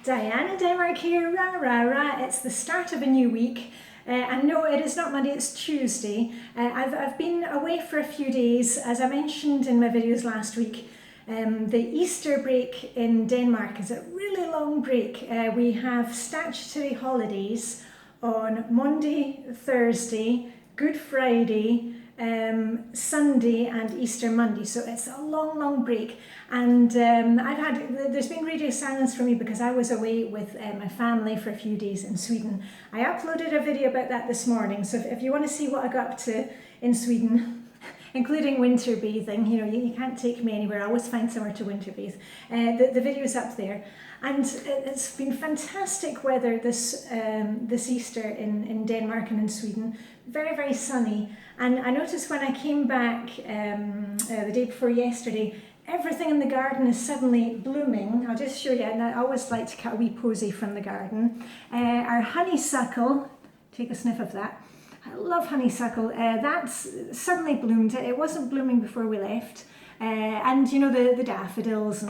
Diane in Denmark here, rah rah rah. It's the start of a new week. And no, it is not Monday, it's Tuesday. I've been away for a few days, as I mentioned in my videos last week. The Easter break in Denmark is a really long break. We have statutory holidays on Monday, Thursday, Good Friday, Sunday and Easter Monday, so it's a long break. And there's been radio silence for me because I was away with my family for a few days in Sweden. I uploaded a video about that this morning, so if you want to see what I got up to in Sweden, including winter bathing, you can't take me anywhere, I always find somewhere to winter bathe. The video's up there. And it's been fantastic weather this Easter in Denmark and in Sweden. Very sunny. And I noticed when I came back the day before yesterday, everything in the garden is suddenly blooming. I'll just show you, and I always like to cut a wee posy from the garden. Our honeysuckle, take a sniff of that. I love honeysuckle. That's suddenly bloomed. It wasn't blooming before we left. And the daffodils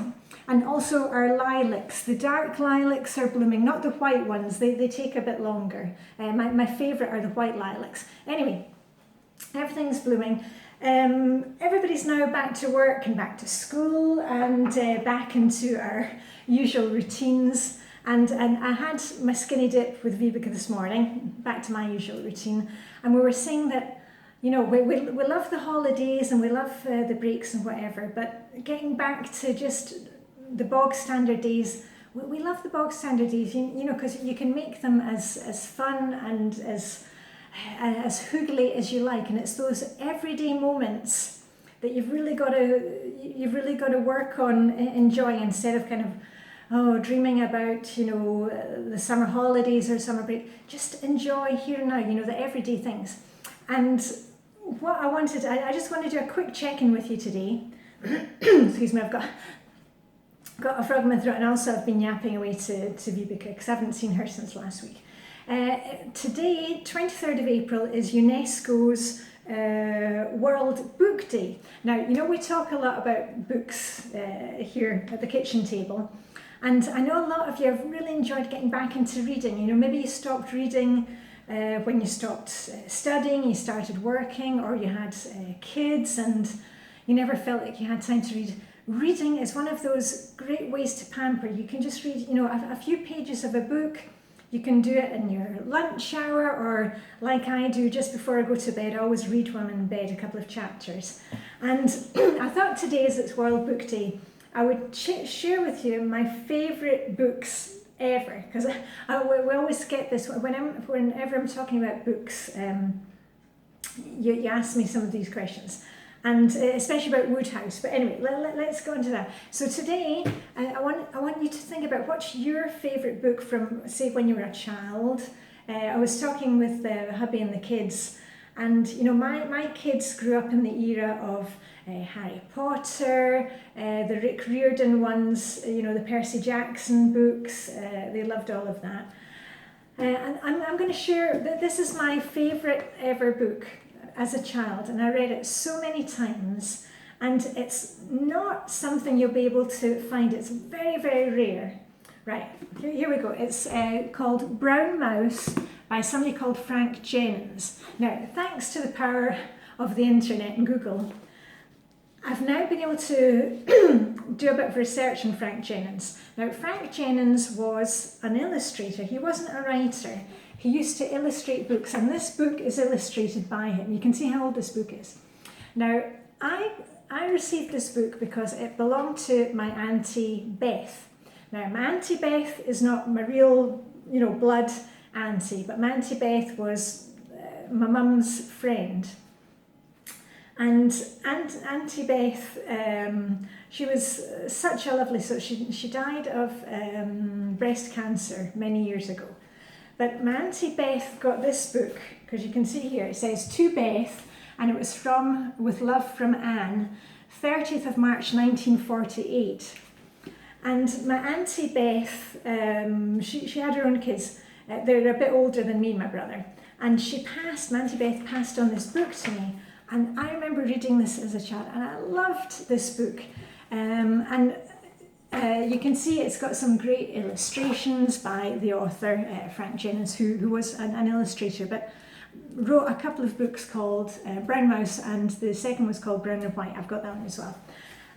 and also our lilacs. The dark lilacs are blooming, not the white ones. They take a bit longer. My favourite are the white lilacs. Anyway, everything's blooming. Everybody's now back to work and back to school and back into our usual routines. And I had my skinny dip with Vibeke this morning, back to my usual routine. And we were saying that we love the holidays and we love the breaks and whatever, but getting back to just the bog standard days, we love the bog standard days, because you can make them as fun and as hoogly as you like, and it's those everyday moments that you've really got to work on enjoying instead of kind of dreaming about the summer holidays or summer break. Just enjoy here and now, the everyday things. And what I just want to do a quick check-in with you today. Excuse me, I've got a frog in my throat, and also I've been yapping away to Vibeke because I haven't seen her since last week. Today, 23rd of April, is Unesco's World Book Day. Now, we talk a lot about books here at the kitchen table, and I know a lot of you have really enjoyed getting back into reading. Maybe you stopped reading when you stopped studying, you started working, or you had kids and you never felt like you had time to read. Reading is one of those great ways to pamper. You can just read, a few pages of a book. You can do it in your lunch hour, or like I do just before I go to bed. I always read when I'm in bed, a couple of chapters. And I thought today, as it's World Book Day, I would share with you my favourite books ever, because we always get this whenever I'm talking about books. You ask me some of these questions, and especially about Woodhouse. But anyway, let's go into that. So today, I want you to think about what's your favourite book from, say, when you were a child. I was talking with hubby and the kids, and my kids grew up in the era of Harry Potter, the Rick Riordan ones, the Percy Jackson books. They loved all of that. And I'm going to share that this is my favourite ever book as a child, and I read it so many times, and it's not something you'll be able to find. It's very rare. Right, here we go. It's called Brown Mouse by somebody called Frank Jennings. Now, thanks to the power of the internet and Google, I've now been able to do a bit of research on Frank Jennings. Now, Frank Jennings was an illustrator. He wasn't a writer. He used to illustrate books, and this book is illustrated by him. You can see how old this book is. Now, I received this book because it belonged to my Auntie Beth. Now, my Auntie Beth is not my real, blood auntie, but my Auntie Beth was my mum's friend. And Auntie Beth, she was such a lovely soul. She died of breast cancer many years ago. But my Auntie Beth got this book, because you can see here, it says, To Beth, and it was from With Love from Anne, 30th of March 1948. And my Auntie Beth, she had her own kids. They're a bit older than me and my brother. And my Auntie Beth passed on this book to me. And I remember reading this as a child, and I loved this book. And you can see it's got some great illustrations by the author, Frank Jennings, who was an illustrator, but wrote a couple of books called Brown Mouse, and the second was called Brown and White. I've got that one as well.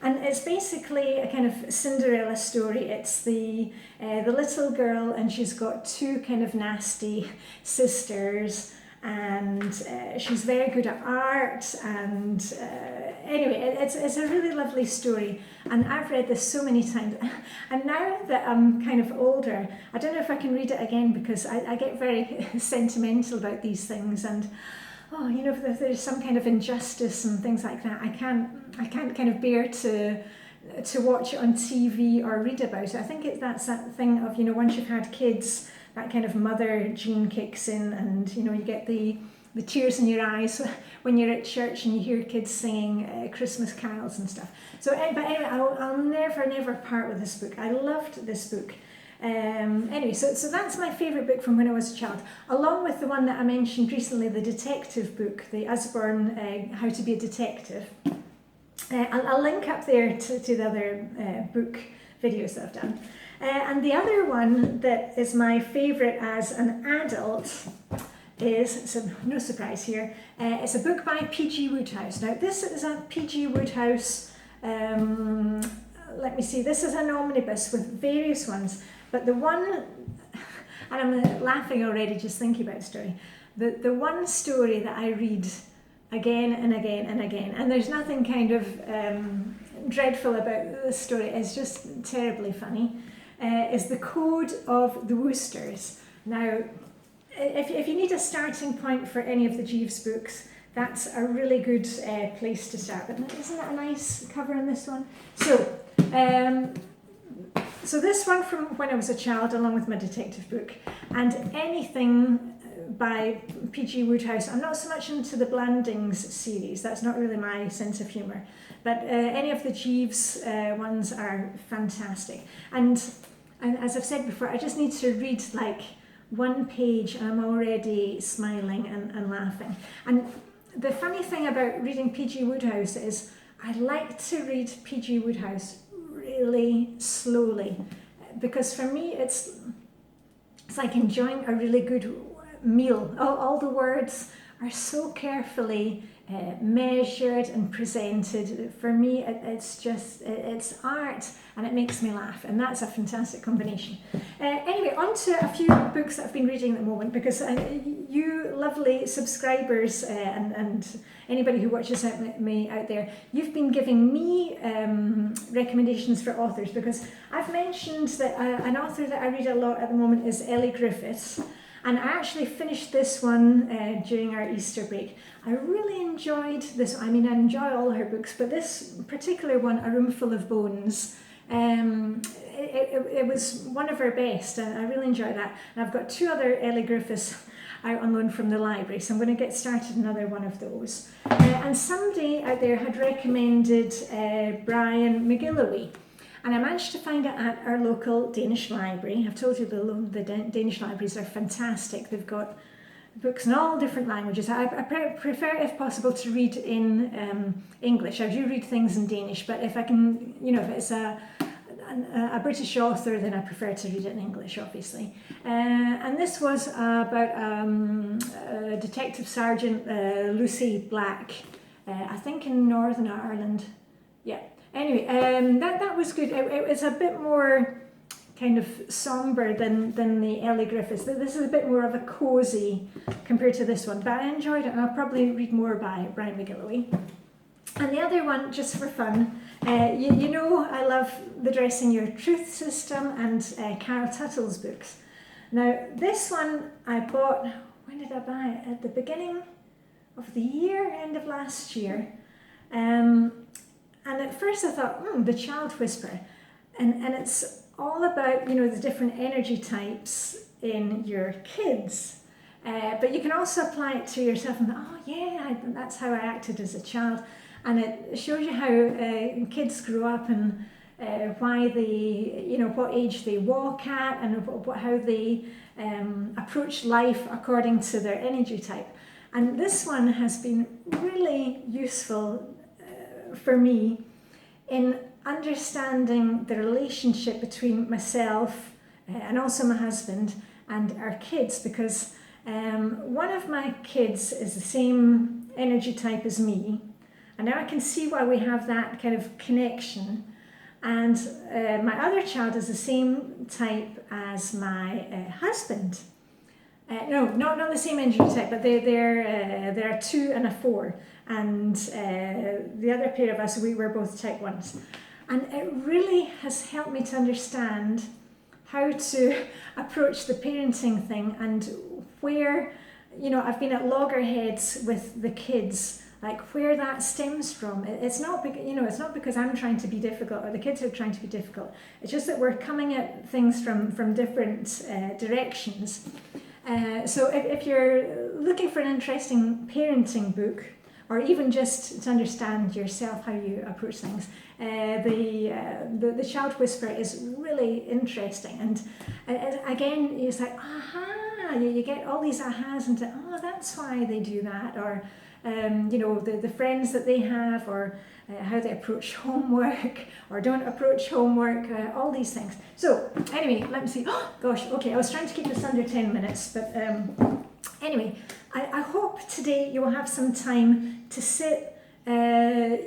And it's basically a kind of Cinderella story. It's the little girl, and she's got two kind of nasty sisters, and she's very good at art, and anyway, it's a really lovely story, and I've read this so many times, and now that I'm kind of older, I don't know if I can read it again, because I get very sentimental about these things, and oh, you know, if there's some kind of injustice and things like that, I can't kind of bear to watch it on TV or read about it. I think that's that thing of, you know, once you've had kids, that kind of mother gene kicks in, and you know, you get the tears in your eyes when you're at church and you hear kids singing Christmas carols and stuff. So, but anyway, I'll never part with this book. I loved this book. Anyway, so that's my favourite book from when I was a child, along with the one that I mentioned recently, the detective book, the Usborne How to Be a Detective. I'll link up there to the other book videos that I've done. And the other one that is my favourite as an adult is, so no surprise here, it's a book by P.G. Wodehouse. Now this is a P.G. Wodehouse, let me see, this is an omnibus with various ones, but the one, and I'm laughing already just thinking about the story, the one story that I read again and again and again, and there's nothing kind of dreadful about this story, it's just terribly funny, is The Code of the Roosters. Now, if you need a starting point for any of the Jeeves books, that's a really good place to start. But isn't that a nice cover on this one? So, so this one from when I was a child, along with my detective book, and anything by P.G. Wodehouse. I'm not so much into the Blandings series, that's not really my sense of humour, but any of the Jeeves ones are fantastic. And as I've said before, I just need to read like one page and I'm already smiling and laughing. And the funny thing about reading P.G. Wodehouse is I like to read P.G. Wodehouse really slowly, because for me it's like enjoying a really good meal. All the words are so carefully measured and presented. For me, it's art, and it makes me laugh, and that's a fantastic combination. Anyway, on to a few books that I've been reading at the moment, because you lovely subscribers and anybody who watches me out there, you've been giving me recommendations for authors, because I've mentioned that an author that I read a lot at the moment is Ellie Griffiths. And I actually finished this one during our Easter break. I really enjoyed this. I mean, I enjoy all her books, but this particular one, A Room Full of Bones, it was one of her best, and I really enjoyed that. And I've got two other Ellie Griffiths out on loan from the library, so I'm going to get started another one of those. And somebody out there had recommended Brian McGilloway. And I managed to find it at our local Danish library. I've told you the Danish libraries are fantastic. They've got books in all different languages. I prefer, if possible, to read in English. I do read things in Danish, but if I can, you know, if it's a British author, then I prefer to read it in English, obviously. And this was about Detective Sergeant Lucy Black, I think in Northern Ireland. Yeah. Anyway, that was good. It was a bit more kind of somber than the Ellie Griffiths. This is a bit more of a cosy compared to this one, but I enjoyed it, and I'll probably read more by Brian McGilloway. And the other one, just for fun, you know I love the Dressing Your Truth system and Carol Tuttle's books. Now this one I bought, when did I buy it? At the beginning of the year, end of last year. And at first I thought, The Child Whisperer, and it's all about, you know, the different energy types in your kids, but you can also apply it to yourself and oh yeah, that's how I acted as a child, and it shows you how kids grow up and why they, you know, what age they walk at and how they approach life according to their energy type. And this one has been really useful for me in understanding the relationship between myself and also my husband and our kids, because one of my kids is the same energy type as me, and now I can see why we have that kind of connection. And my other child is the same type as my husband. No, not the same energy type, but they're a 2 and a 4, and the other pair of us, we were both type 1s. And it really has helped me to understand how to approach the parenting thing, and where, I've been at loggerheads with the kids, like where that stems from. It's not because I'm trying to be difficult or the kids are trying to be difficult. It's just that we're coming at things from different directions. So if you're looking for an interesting parenting book, or even just to understand yourself how you approach things, the Child Whisperer is really interesting. And again, it's like, aha, you get all these ahas into, oh, that's why they do that, or the friends that they have, or how they approach homework or don't approach homework, all these things. So anyway, let me see. Oh gosh, okay, I was trying to keep this under 10 minutes, but anyway, I hope today you will have some time to sit, and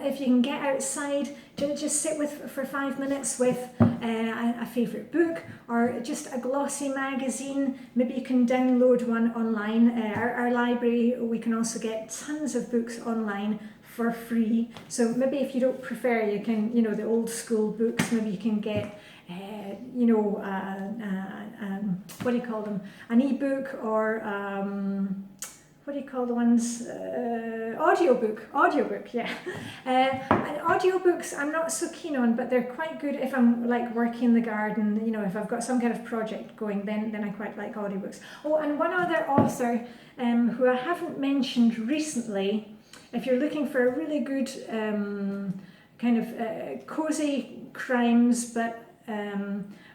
if you can get outside, just sit for 5 minutes with a favourite book, or just a glossy magazine. Maybe you can download one online. Our library, we can also get tons of books online for free. So maybe if you don't prefer, you can, the old school books, maybe you can get what do you call them? An ebook, or what do you call the ones? Audiobook, yeah. Audiobooks I'm not so keen on, but they're quite good if I'm like working in the garden, if I've got some kind of project going, then I quite like audiobooks. Oh, and one other author who I haven't mentioned recently, if you're looking for a really good kind of cozy crimes, but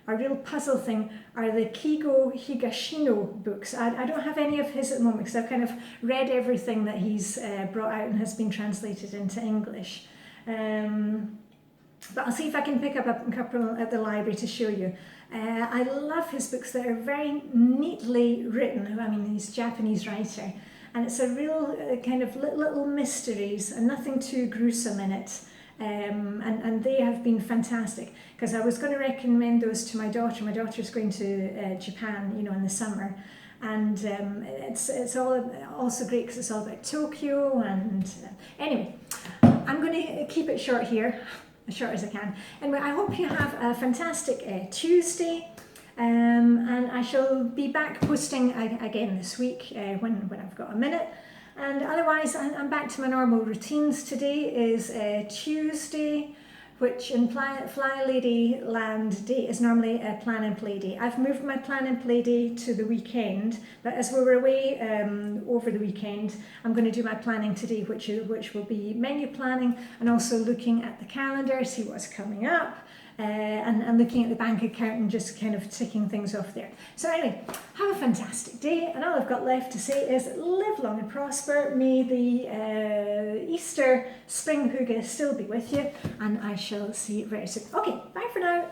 a real puzzle thing, are the Kigo Higashino books. I don't have any of his at the moment, because I've kind of read everything that he's brought out and has been translated into English. But I'll see if I can pick up a couple at the library to show you. I love his books. They're very neatly written. I mean, he's a Japanese writer, and it's a real kind of little mysteries and nothing too gruesome in it. And they have been fantastic, because I was going to recommend those to my daughter. My daughter's going to Japan, in the summer, and it's all also great because it's all about Tokyo. And anyway, I'm going to keep it short here, as short as I can. Anyway, I hope you have a fantastic Tuesday, and I shall be back posting again this week when I've got a minute. And otherwise, I'm back to my normal routines. Today is Tuesday, which in Flylady Land Day is normally a plan and play day. I've moved my plan and play day to the weekend, but as we were away over the weekend, I'm going to do my planning today, which will be menu planning, and also looking at the calendar, see what's coming up, and looking at the bank account and just kind of ticking things off there. So anyway, have a fantastic day, and all I've got left to say is live long and prosper. May the Easter spring hygge still be with you, and I shall see you very soon. Okay, bye for now.